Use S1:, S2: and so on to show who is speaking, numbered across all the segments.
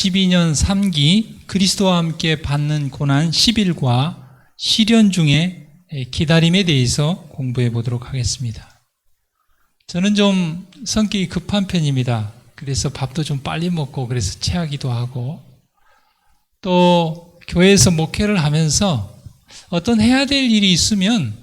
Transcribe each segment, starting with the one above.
S1: 12년 3기 그리스도와 함께 받는 고난 10일과 시련 중에 기다림에 대해서 공부해 보도록 하겠습니다. 저는 좀 성격이 급한 편입니다. 그래서 밥도 좀 빨리 먹고 그래서 체하기도 하고, 또 교회에서 목회를 하면서 어떤 해야 될 일이 있으면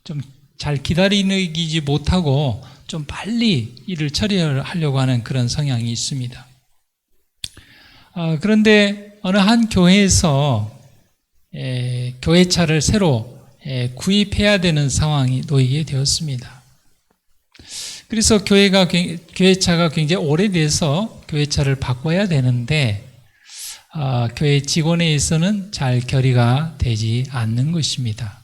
S1: 좀 잘 기다리지 못하고 좀 빨리 일을 처리하려고 하는 그런 성향이 있습니다. 그런데 어느 한 교회에서 교회차를 새로 구입해야 되는 상황이 놓이게 되었습니다. 그래서 교회차가 굉장히 오래돼서 교회차를 바꿔야 되는데 교회 직원에 의해서는 잘 결의가 되지 않는 것입니다.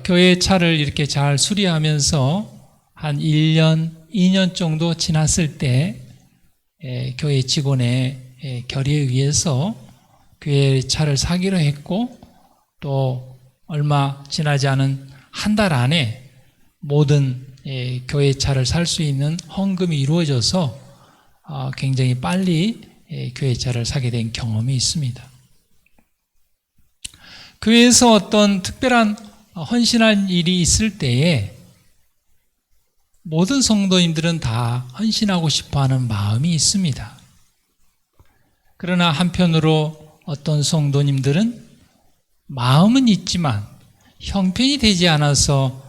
S1: 교회 차를 이렇게 잘 수리하면서 한 1년, 2년 정도 지났을 때 교회 직원의 결의에 의해서 교회 차를 사기로 했고, 또 얼마 지나지 않은 한 달 안에 모든 교회 차를 살 수 있는 헌금이 이루어져서 굉장히 빨리 교회 차를 사게 된 경험이 있습니다. 교회에서 어떤 특별한 헌신한 일이 있을 때에 모든 성도님들은 다 헌신하고 싶어하는 마음이 있습니다. 그러나 한편으로 어떤 성도님들은 마음은 있지만 형편이 되지 않아서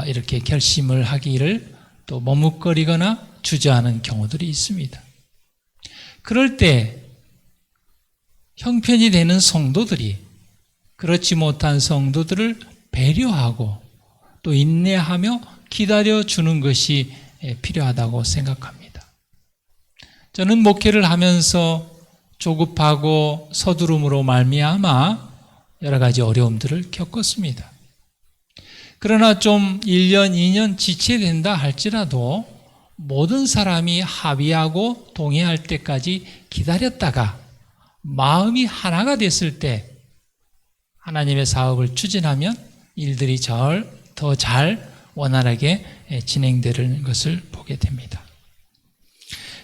S1: 이렇게 결심을 하기를 또 머뭇거리거나 주저하는 경우들이 있습니다. 그럴 때 형편이 되는 성도들이 그렇지 못한 성도들을 배려하고 또 인내하며 기다려주는 것이 필요하다고 생각합니다. 저는 목회를 하면서 조급하고 서두름으로 말미암아 여러 가지 어려움들을 겪었습니다. 그러나 좀 1년, 2년 지체된다 할지라도 모든 사람이 합의하고 동의할 때까지 기다렸다가 마음이 하나가 됐을 때 하나님의 사업을 추진하면 일들이 더 잘 원활하게 진행되는 것을 보게 됩니다.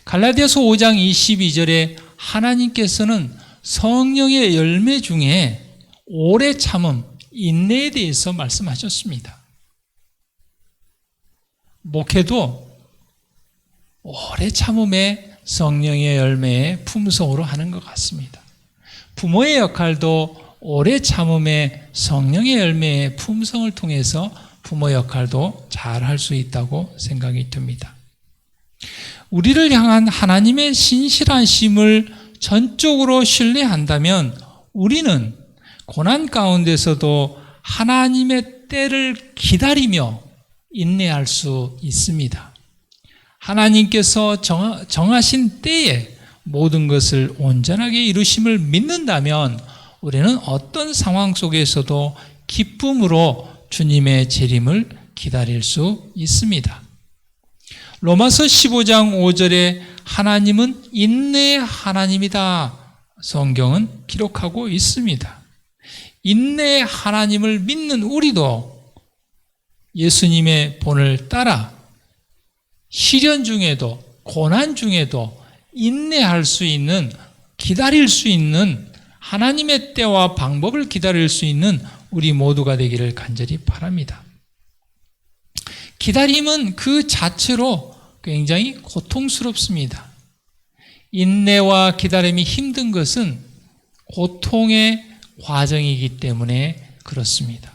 S1: 갈라디아서 5장 22절에 하나님께서는 성령의 열매 중에 오래 참음, 인내에 대해서 말씀하셨습니다. 목회도 오래 참음에 성령의 열매의 품성으로 하는 것 같습니다. 부모의 역할도 오래 참음에 성령의 열매의 품성을 통해서 부모 역할도 잘 할 수 있다고 생각이 듭니다. 우리를 향한 하나님의 신실하심을 전적으로 신뢰한다면 우리는 고난 가운데서도 하나님의 때를 기다리며 인내할 수 있습니다. 하나님께서 정하신 때에 모든 것을 온전하게 이루심을 믿는다면 우리는 어떤 상황 속에서도 기쁨으로 주님의 재림을 기다릴 수 있습니다. 로마서 15장 5절에 하나님은 인내의 하나님이다, 성경은 기록하고 있습니다. 인내의 하나님을 믿는 우리도 예수님의 본을 따라 시련 중에도 고난 중에도 인내할 수 있는, 기다릴 수 있는, 하나님의 때와 방법을 기다릴 수 있는 우리 모두가 되기를 간절히 바랍니다. 기다림은 그 자체로 굉장히 고통스럽습니다. 인내와 기다림이 힘든 것은 고통의 과정이기 때문에 그렇습니다.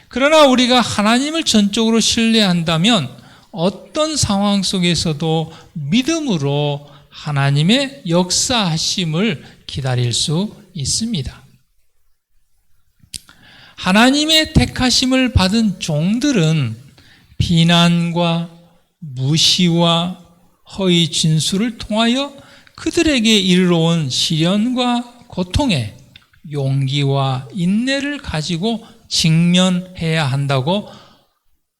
S1: 그러나 우리가 하나님을 전적으로 신뢰한다면 어떤 상황 속에서도 믿음으로 하나님의 역사하심을 기다릴 수 있습니다. 하나님의 택하심을 받은 종들은 비난과 무시와 허위 진술을 통하여 그들에게 이르러온 시련과 고통에 용기와 인내를 가지고 직면해야 한다고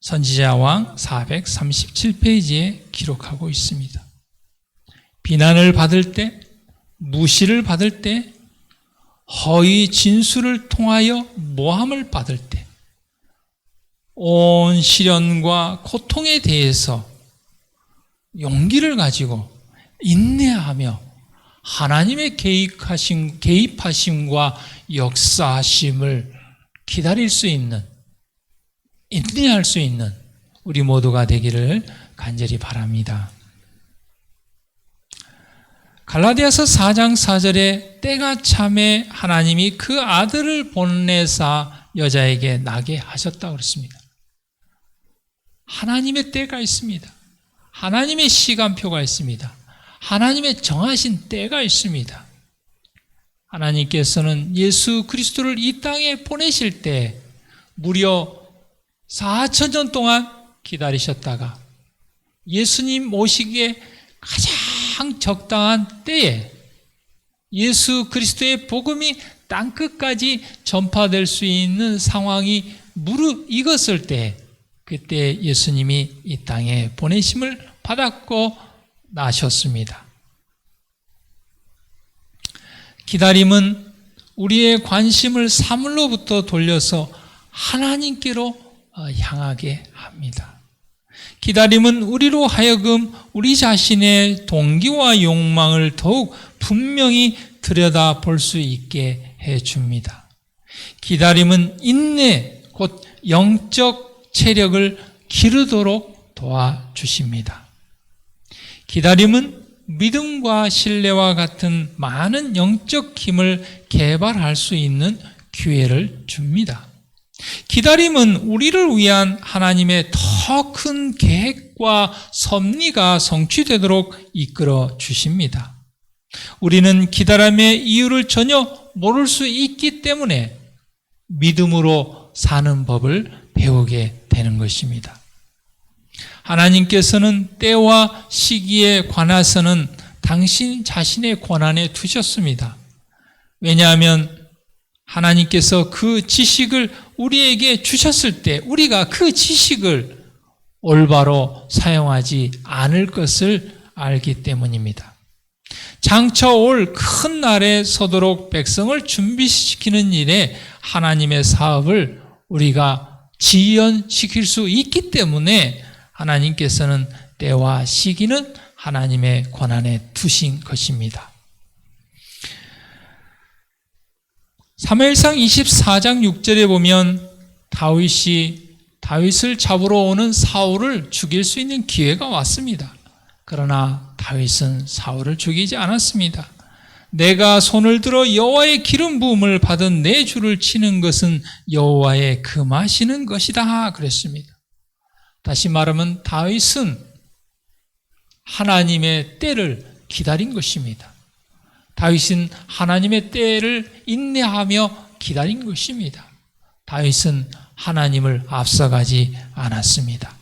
S1: 선지자왕 437페이지에 기록하고 있습니다. 비난을 받을 때, 무시를 받을 때, 허위 진술을 통하여 모함을 받을 때, 온 시련과 고통에 대해서 용기를 가지고 인내하며 하나님의 개입하심과 역사하심을 기다릴 수 있는, 인내할 수 있는 우리 모두가 되기를 간절히 바랍니다. 갈라디아서 4장 4절에 때가 참에 하나님이 그 아들을 보내사 여자에게 나게 하셨다고 그랬습니다. 하나님의 때가 있습니다. 하나님의 시간표가 있습니다. 하나님의 정하신 때가 있습니다. 하나님께서는 예수 그리스도를 이 땅에 보내실 때 무려 4,000년 동안 기다리셨다가 예수님 오시기에 가장 적당한 때에 예수 그리스도의 복음이 땅끝까지 전파될 수 있는 상황이 무르익었을 때, 그때 예수님이 이 땅에 보내심을 받았고 나셨습니다. 기다림은 우리의 관심을 사물로부터 돌려서 하나님께로 향하게 합니다. 기다림은 우리로 하여금 우리 자신의 동기와 욕망을 더욱 분명히 들여다볼 수 있게 해줍니다. 기다림은 인내, 곧 영적 체력을 기르도록 도와주십니다. 기다림은 믿음과 신뢰와 같은 많은 영적 힘을 개발할 수 있는 기회를 줍니다. 기다림은 우리를 위한 하나님의 더 큰 계획과 섭리가 성취되도록 이끌어 주십니다. 우리는 기다림의 이유를 전혀 모를 수 있기 때문에 믿음으로 사는 법을 배우게 되는 것입니다. 하나님께서는 때와 시기에 관해서는 당신 자신의 권한에 두셨습니다. 왜냐하면 하나님께서 그 지식을 우리에게 주셨을 때 우리가 그 지식을 올바로 사용하지 않을 것을 알기 때문입니다. 장차 올 큰 날에 서도록 백성을 준비시키는 일에 하나님의 사업을 우리가 지연시킬 수 있기 때문에 하나님께서는 때와 시기는 하나님의 권한에 두신 것입니다. 사무엘상 24장 6절에 보면 다윗을 잡으러 오는 사울을 죽일 수 있는 기회가 왔습니다. 그러나 다윗은 사울을 죽이지 않았습니다. 내가 손을 들어 여호와의 기름 부음을 받은 내 주를 치는 것은 여호와의 금하시는 것이다 그랬습니다. 다시 말하면 다윗은 하나님의 때를 기다린 것입니다. 다윗은 하나님의 때를 인내하며 기다린 것입니다. 다윗은 하나님을 앞서가지 않았습니다.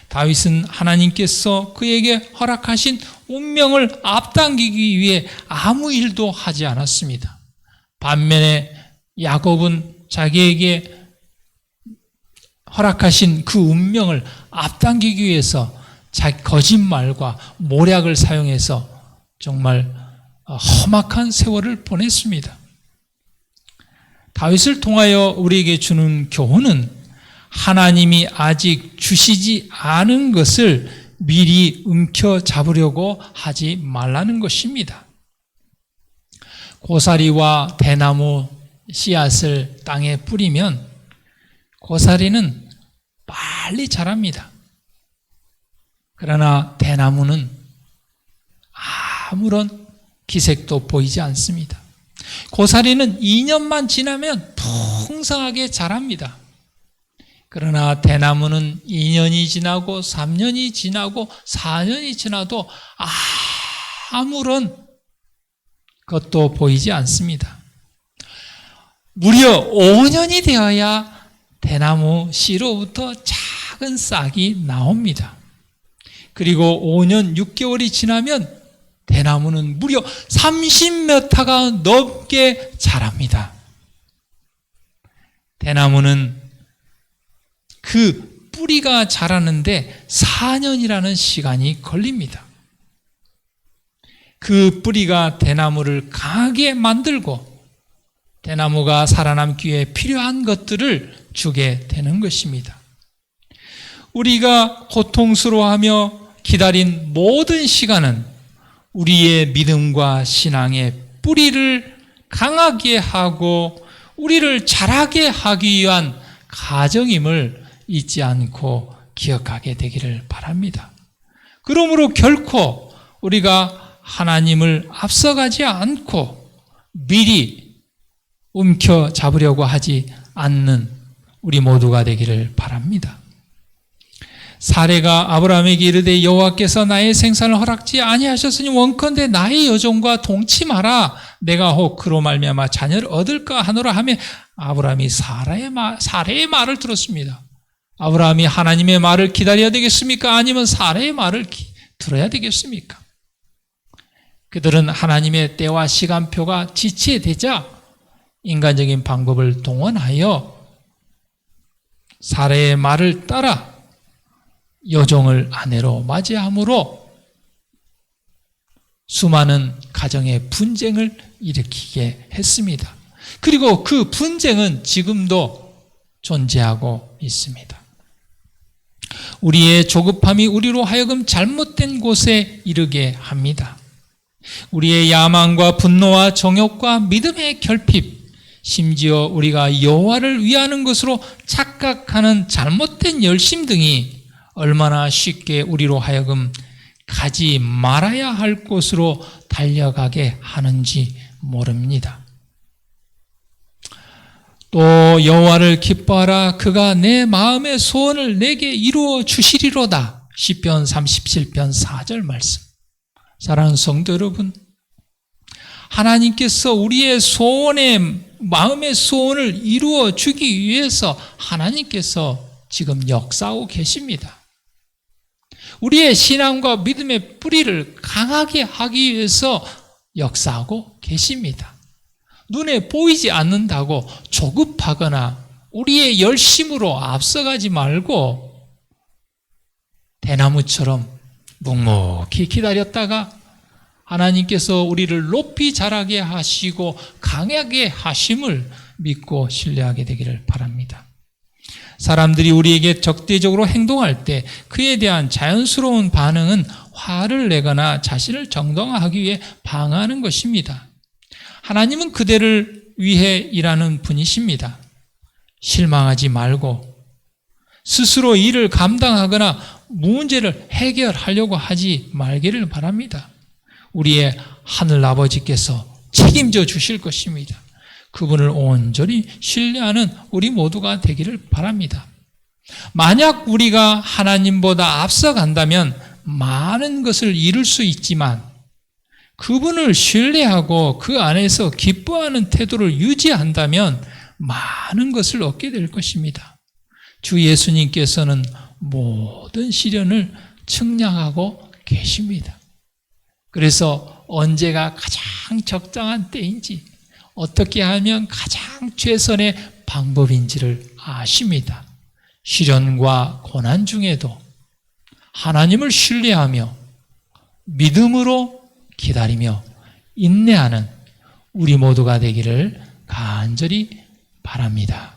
S1: 다윗은 하나님께서 그에게 허락하신 운명을 앞당기기 위해 아무 일도 하지 않았습니다. 반면에 야곱은 자기에게 허락하신 그 운명을 앞당기기 위해서 자기 거짓말과 모략을 사용해서 정말 험악한 세월을 보냈습니다. 다윗을 통하여 우리에게 주는 교훈은 하나님이 아직 주시지 않은 것을 미리 움켜잡으려고 하지 말라는 것입니다. 고사리와 대나무 씨앗을 땅에 뿌리면 고사리는 빨리 자랍니다. 그러나 대나무는 아무런 기색도 보이지 않습니다. 고사리는 2년만 지나면 풍성하게 자랍니다. 그러나 대나무는 2년이 지나고 3년이 지나고 4년이 지나도 아무런 것도 보이지 않습니다. 무려 5년이 되어야 대나무 씨로부터 작은 싹이 나옵니다. 그리고 5년 6개월이 지나면 대나무는 무려 30m 넘게 자랍니다. 대나무는 그 뿌리가 자라는데 4년이라는 시간이 걸립니다. 그 뿌리가 대나무를 강하게 만들고 대나무가 살아남기 위해 필요한 것들을 주게 되는 것입니다. 우리가 고통스러워하며 기다린 모든 시간은 우리의 믿음과 신앙의 뿌리를 강하게 하고 우리를 자라게 하기 위한 가정임을 잊지 않고 기억하게 되기를 바랍니다. 그러므로 결코 우리가 하나님을 앞서가지 않고 미리 움켜잡으려고 하지 않는 우리 모두가 되기를 바랍니다. 사레가 아브라함에게 이르되 여호와께서 나의 생산을 허락지 아니하셨으니 원컨대 나의 여종과 동침하라. 내가 혹 그로 말미암아 자녀를 얻을까 하노라 하며 아브라함이 사레의 말을 들었습니다. 아브라함이 하나님의 말을 기다려야 되겠습니까? 아니면 사레의 말을 들어야 되겠습니까? 그들은 하나님의 때와 시간표가 지체되자 인간적인 방법을 동원하여 사레의 말을 따라 여종을 아내로 맞이함으로 수많은 가정의 분쟁을 일으키게 했습니다. 그리고 그 분쟁은 지금도 존재하고 있습니다. 우리의 조급함이 우리로 하여금 잘못된 곳에 이르게 합니다. 우리의 야망과 분노와 정욕과 믿음의 결핍, 심지어 우리가 여호와를 위하는 것으로 착각하는 잘못된 열심 등이 얼마나 쉽게 우리로 하여금 가지 말아야 할 곳으로 달려가게 하는지 모릅니다. 또 여호와를 기뻐하라. 그가 내 마음의 소원을 내게 이루어 주시리로다. 시편 37편 4절 말씀. 사랑하는 성도 여러분, 하나님께서 우리의 마음의 소원을 이루어 주기 위해서 하나님께서 지금 역사하고 계십니다. 우리의 신앙과 믿음의 뿌리를 강하게 하기 위해서 역사하고 계십니다. 눈에 보이지 않는다고 조급하거나 우리의 열심으로 앞서가지 말고 대나무처럼 묵묵히 기다렸다가 하나님께서 우리를 높이 자라게 하시고 강하게 하심을 믿고 신뢰하게 되기를 바랍니다. 사람들이 우리에게 적대적으로 행동할 때 그에 대한 자연스러운 반응은 화를 내거나 자신을 정당화하기 위해 방어하는 것입니다. 하나님은 그대를 위해 일하는 분이십니다. 실망하지 말고 스스로 일을 감당하거나 문제를 해결하려고 하지 말기를 바랍니다. 우리의 하늘 아버지께서 책임져 주실 것입니다. 그분을 온전히 신뢰하는 우리 모두가 되기를 바랍니다. 만약 우리가 하나님보다 앞서간다면 많은 것을 이룰 수 있지만 그분을 신뢰하고 그 안에서 기뻐하는 태도를 유지한다면 많은 것을 얻게 될 것입니다. 주 예수님께서는 모든 시련을 측량하고 계십니다. 그래서 언제가 가장 적당한 때인지 어떻게 하면 가장 최선의 방법인지를 아십니다. 시련과 고난 중에도 하나님을 신뢰하며 믿음으로 기다리며 인내하는 우리 모두가 되기를 간절히 바랍니다.